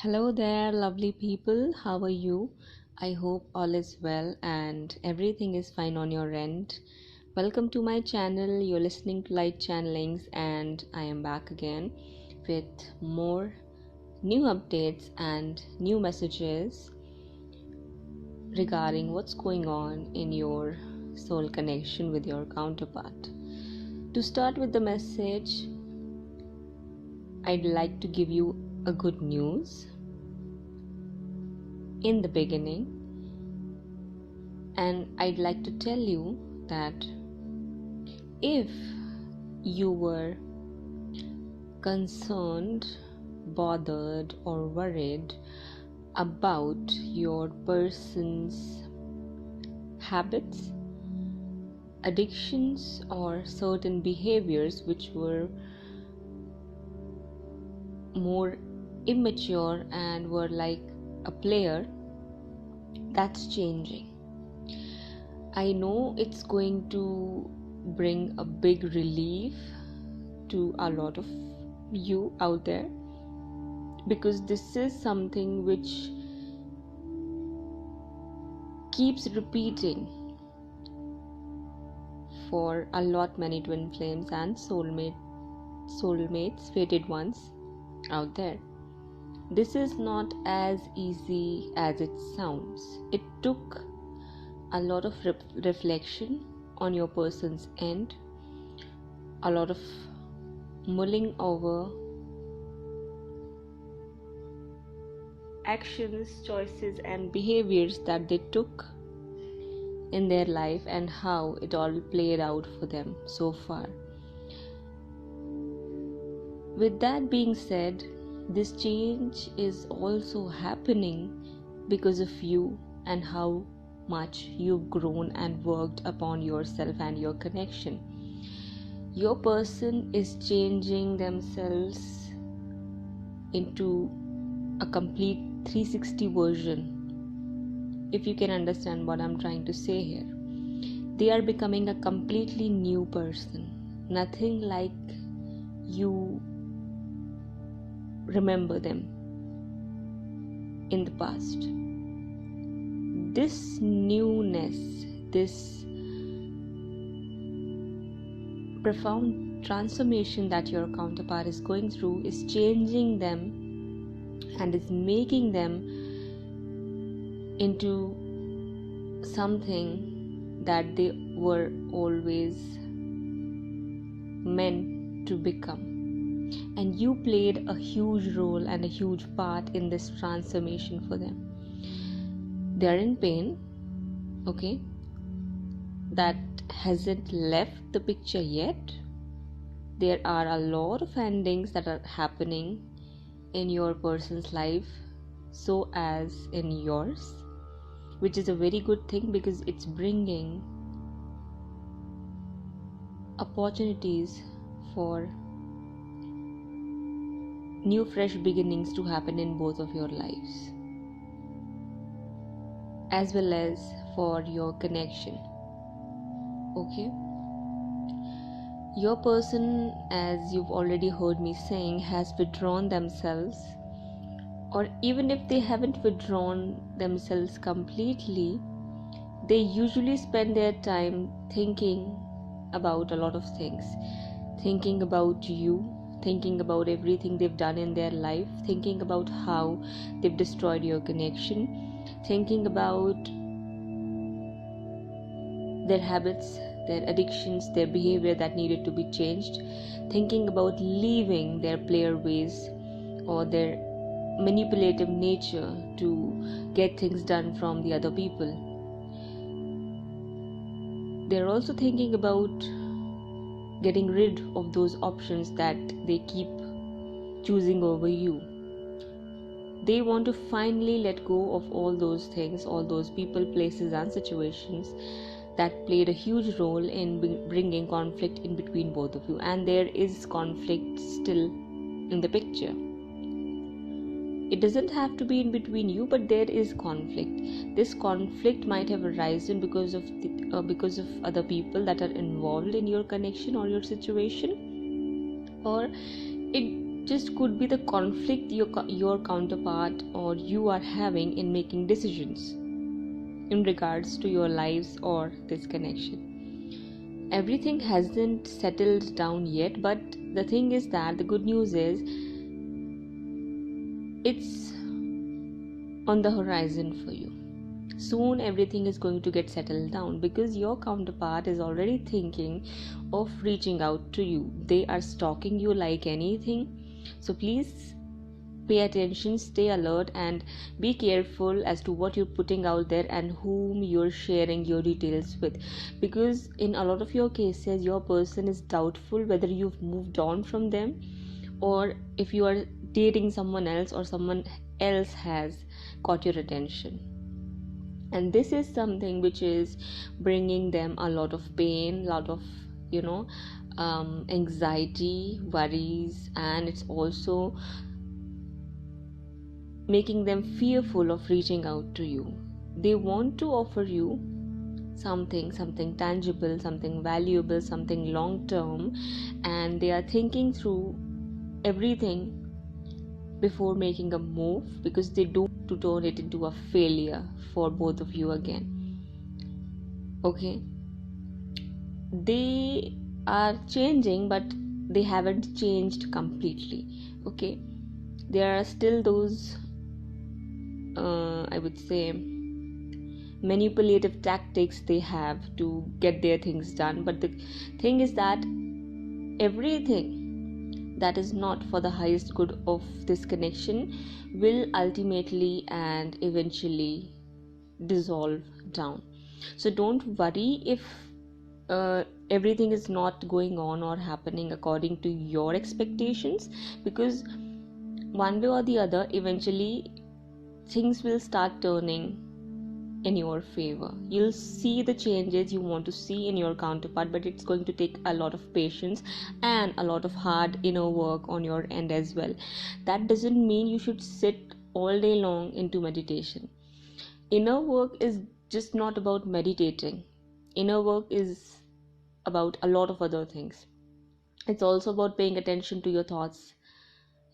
Hello there, lovely people. How are you? I hope all is well and everything is fine on your end. Welcome to my channel. You're listening to Light Channelings, and I am back again with more new updates and new messages regarding what's going on in your soul connection with your counterpart. To start with the message, I'd like to give you a good news in the beginning, and I'd like to tell you that if you were concerned, bothered, or worried about your person's habits, addictions, or certain behaviors which were more immature and were like a player, that's changing. I know it's going to bring a big relief to a lot of you out there, because this is something which keeps repeating for a lot many twin flames and soulmates, fated ones out there. This is not as easy as it sounds. It took a lot of reflection on your person's end, a lot of mulling over actions, choices, and behaviors that they took in their life and how it all played out for them so far. With that being said, this change is also happening because of you and how much you've grown and worked upon yourself and your connection. Your person is changing themselves into a complete 360 version, if you can understand what I'm trying to say here. They are becoming a completely new person, nothing like you remember them in the past. This newness, this profound transformation that your counterpart is going through is changing them and is making them into something that they were always meant to become. And you played a huge role and a huge part in this transformation for them. They are in pain, okay? That hasn't left the picture yet. There are a lot of endings that are happening in your person's life, so as in yours, which is a very good thing because it's bringing opportunities for new fresh beginnings to happen in both of your lives, as well as for your connection. Okay, your person, as you've already heard me saying, has withdrawn themselves, or even if they haven't withdrawn themselves completely, they usually spend their time thinking about a lot of things, thinking about you, thinking about everything they've done in their life, thinking about how they've destroyed your connection, thinking about their habits, their addictions, their behavior that needed to be changed, thinking about leaving their player ways or their manipulative nature to get things done from the other people. They're also thinking about getting rid of those options that they keep choosing over you. They want to finally let go of all those things, all those people, places, and situations that played a huge role in bringing conflict in between both of you. And there is conflict still in the picture. It doesn't have to be in between you, but there is conflict. This conflict might have arisen because of other people that are involved in your connection or your situation, or it just could be the conflict your counterpart or you are having in making decisions in regards to your lives or this connection. Everything hasn't settled down yet, but the thing is that the good news is it's on the horizon for you. Soon everything is going to get settled down because your counterpart is already thinking of reaching out to you. They are stalking you like anything. So please pay attention, stay alert, and be careful as to what you're putting out there and whom you're sharing your details with, because in a lot of your cases your person is doubtful whether you've moved on from them or if you are dating someone else or someone else has caught your attention. And this is something which is bringing them a lot of pain, lot of anxiety, worries, and it's also making them fearful of reaching out to you. They want to offer you something tangible, something valuable, something long term, and they are thinking through everything before making a move because they don't want to turn it into a failure for both of you again. Okay, they are changing, but they haven't changed completely. Okay, there are still those I would say manipulative tactics they have to get their things done, but the thing is that everything that is not for the highest good of this connection will ultimately and eventually dissolve down. So don't worry if everything is not going on or happening according to your expectations, because one way or the other eventually things will start turning in your favor. You'll see the changes you want to see in your counterpart, but it's going to take a lot of patience and a lot of hard inner work on your end as well. That doesn't mean you should sit all day long into meditation. Inner work is just not about meditating. Inner work is about a lot of other things. It's also about paying attention to your thoughts,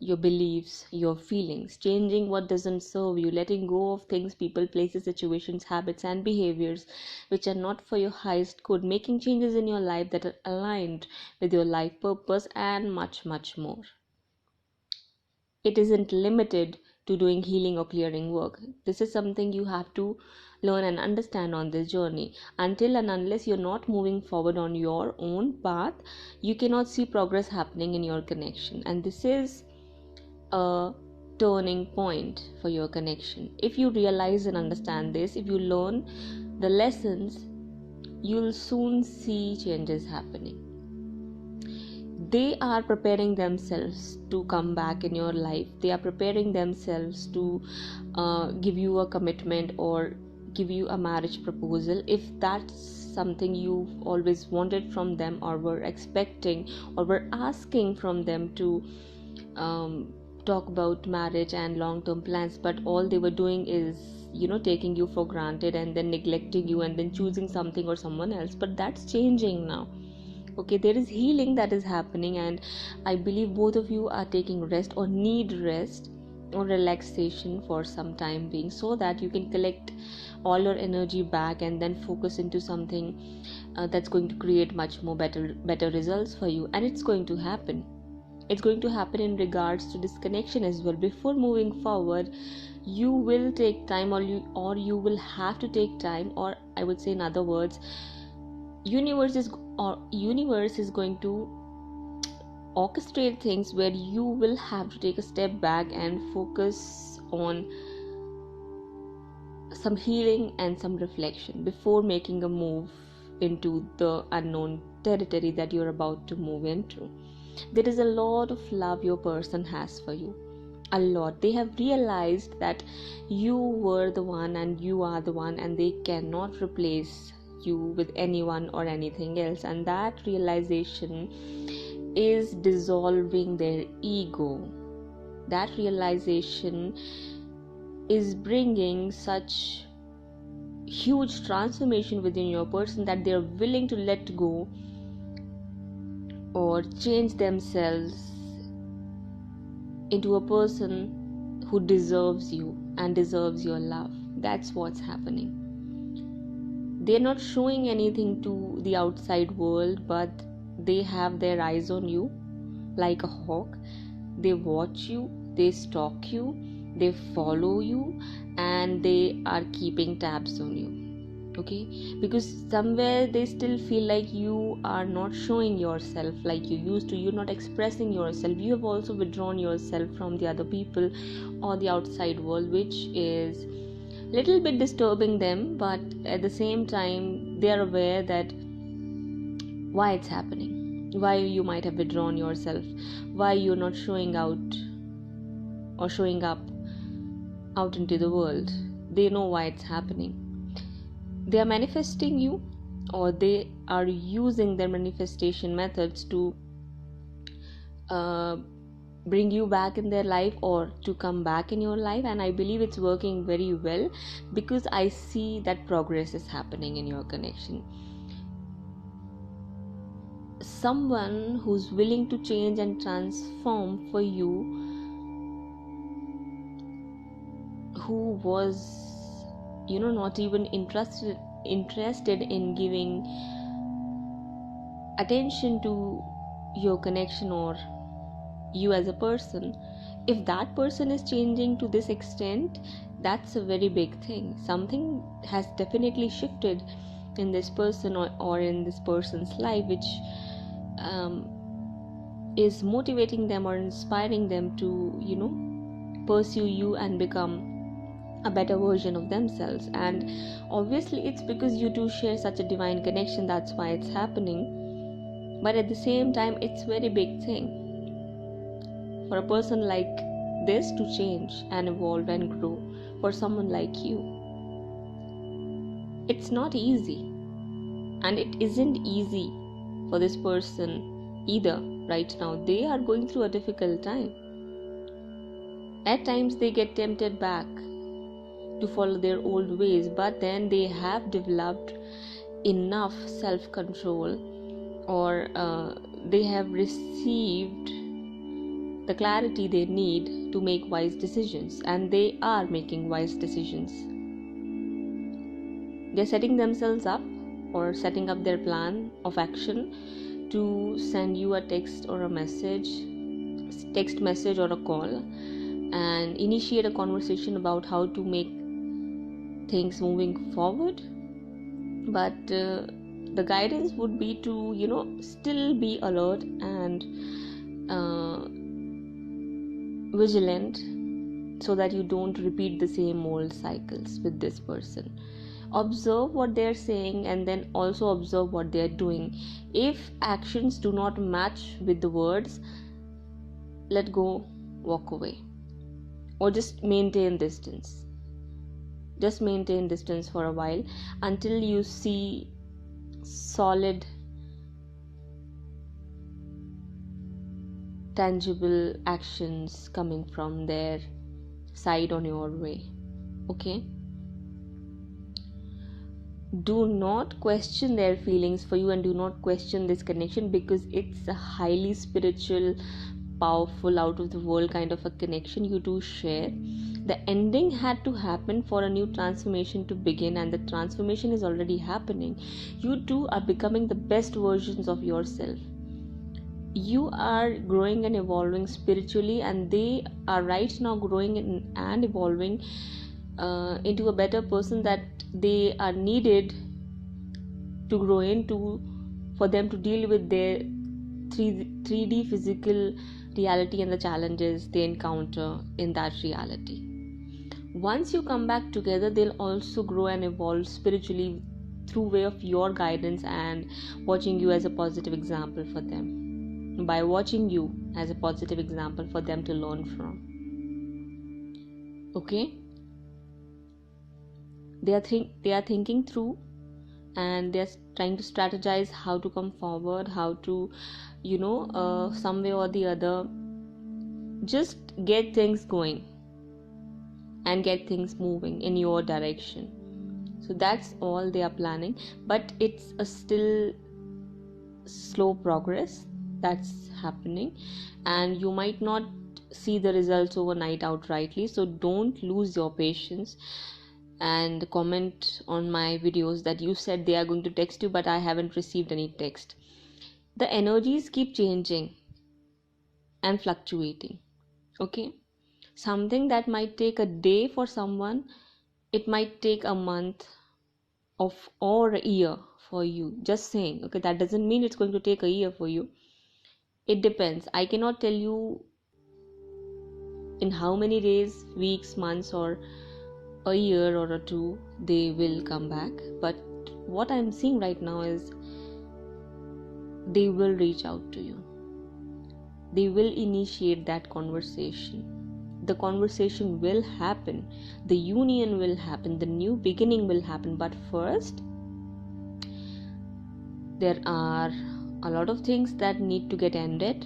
your beliefs, your feelings, changing what doesn't serve you, letting go of things, people, places, situations, habits, and behaviors which are not for your highest good, making changes in your life that are aligned with your life purpose, and much, much more. It isn't limited to doing healing or clearing work. This is something you have to learn and understand on this journey. Until and unless you're not moving forward on your own path, you cannot see progress happening in your connection. And this is a turning point for your connection. If you realize and understand this, if you learn the lessons, you'll soon see changes happening. They are preparing themselves to come back in your life. They are preparing themselves to give you a commitment or give you a marriage proposal, if that's something you've always wanted from them or were expecting or were asking from them to talk about marriage and long-term plans, but all they were doing is taking you for granted and then neglecting you and then choosing something or someone else. But that's changing now. Okay, there is healing that is happening, and I believe both of you are taking rest or need rest or relaxation for some time being, so that you can collect all your energy back and then focus into something that's going to create much more better results for you. And it's going to happen. It's going to happen in regards to this connection as well. Before moving forward, you will take time, or you will have to take time, or I would say in other words, universe is going to orchestrate things where you will have to take a step back and focus on some healing and some reflection before making a move into the unknown territory that you're about to move into. There is a lot of love your person has for you. A lot. They have realized that you were the one and you are the one, and they cannot replace you with anyone or anything else. And that realization is dissolving their ego. That realization is bringing such huge transformation within your person that they are willing to let go or change themselves into a person who deserves you and deserves your love. That's what's happening. They're not showing anything to the outside world, but they have their eyes on you like a hawk. They watch you, they stalk you, they follow you, and they are keeping tabs on you. Okay, because somewhere they still feel like you are not showing yourself like you used to. You're not expressing yourself. You have also withdrawn yourself from the other people or the outside world, which is little bit disturbing them, but at the same time they are aware that why it's happening, why you might have withdrawn yourself, why you're not showing out or showing up out into the world. They know why it's happening. They are manifesting you, or they are using their manifestation methods to bring you back in their life or to come back in your life, and I believe it's working very well because I see that progress is happening in your connection. Someone who's willing to change and transform for you, who was not even interested in giving attention to your connection or you as a person, if that person is changing to this extent, that's a very big thing. Something has definitely shifted in this person or in this person's life, which is motivating them or inspiring them to pursue you and become a better version of themselves. And obviously it's because you two share such a divine connection, that's why it's happening. But at the same time, it's a very big thing for a person like this to change and evolve and grow. For someone like you, it's not easy, and it isn't easy for this person either. Right now they are going through a difficult time. At times they get tempted back to follow their old ways, but then they have developed enough self-control, or they have received the clarity they need to make wise decisions, and they are making wise decisions. They're setting themselves up or setting up their plan of action to send you a text or a text message or a call, and initiate a conversation about how to make things moving forward. But the guidance would be to still be alert and vigilant, so that you don't repeat the same old cycles with this person. Observe what they're saying, and then also observe what they're doing. If actions do not match with the words, let go, walk away, or just maintain distance. Just maintain distance for a while until you see solid, tangible actions coming from their side on your way. Okay? Do not question their feelings for you, and do not question this connection, because it's a highly spiritual, powerful, out of the world kind of a connection you do share. The ending had to happen for a new transformation to begin, and the transformation is already happening. You two are becoming the best versions of yourself. You are growing and evolving spiritually, and they are right now growing and evolving into a better person that they are needed to grow into, for them to deal with their 3D physical reality and the challenges they encounter in that reality. Once you come back together, they'll also grow and evolve spiritually through way of your guidance and watching you as a positive example for them. By watching you as a positive example for them to learn from. Okay? They are thinking through, and they are trying to strategize how to come forward, how to some way or the other just get things going and get things moving in your direction. So that's all they are planning, but it's a still slow progress that's happening, and you might not see the results overnight outrightly. So don't lose your patience and comment on my videos that you said they are going to text you, but I haven't received any text. The energies keep changing and fluctuating. Okay, something that might take a day for someone, it might take a month or a year for you. Just saying. Okay, that doesn't mean it's going to take a year for you. It depends. I cannot tell you in how many days, weeks, months, or a year or a two they will come back. But what I'm seeing right now is they will reach out to you. They will initiate that conversation. The conversation will happen. The union will happen. The new beginning will happen. But first, there are a lot of things that need to get ended,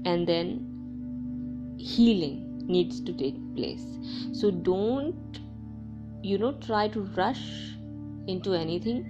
and then healing needs to take place. So don't try to rush into anything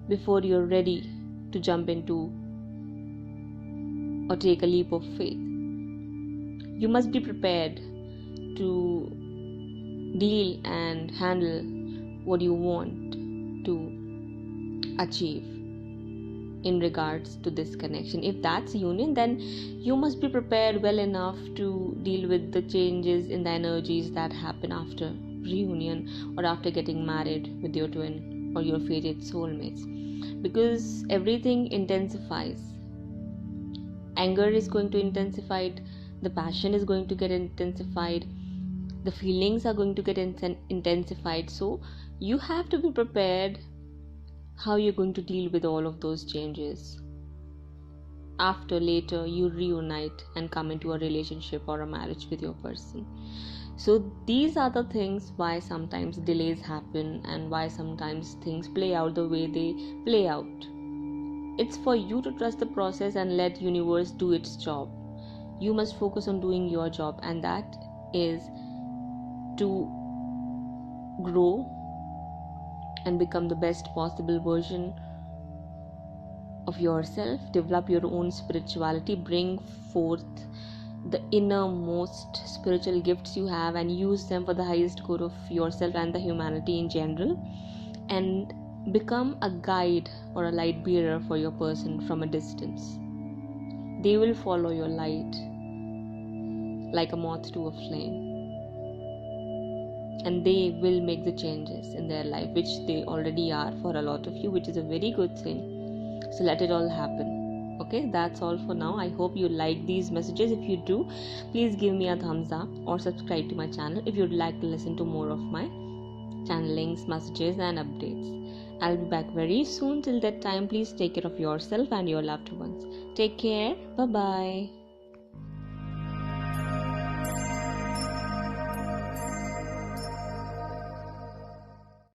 before you're ready to jump into or take a leap of faith. You must be prepared to deal and handle what you want to achieve in regards to this connection. If that's union, then you must be prepared well enough to deal with the changes in the energies that happen after reunion or after getting married with your twin or your fated soulmates, because everything intensifies. Anger is going to intensify, the passion is going to get intensified, the feelings are going to get intensified. So you have to be prepared how you're going to deal with all of those changes after later you reunite and come into a relationship or a marriage with your person. So these are the things why sometimes delays happen and why sometimes things play out the way they play out. It's for you to trust the process and let universe do its job. You must focus on doing your job, and that is to grow and become the best possible version of yourself. Develop your own spirituality, bring forth the innermost spiritual gifts you have and use them for the highest good of yourself and the humanity in general, and become a guide or a light bearer for your person from a distance. They will follow your light like a moth to a flame, and they will make the changes in their life, which they already are for a lot of you, which is a very good thing. So let it all happen. Okay, that's all for now. I hope you like these messages. If you do, please give me a thumbs up or subscribe to my channel if you'd like to listen to more of my channelings, messages and updates. I'll be back very soon. Till that time, please take care of yourself and your loved ones. Take care. Bye bye.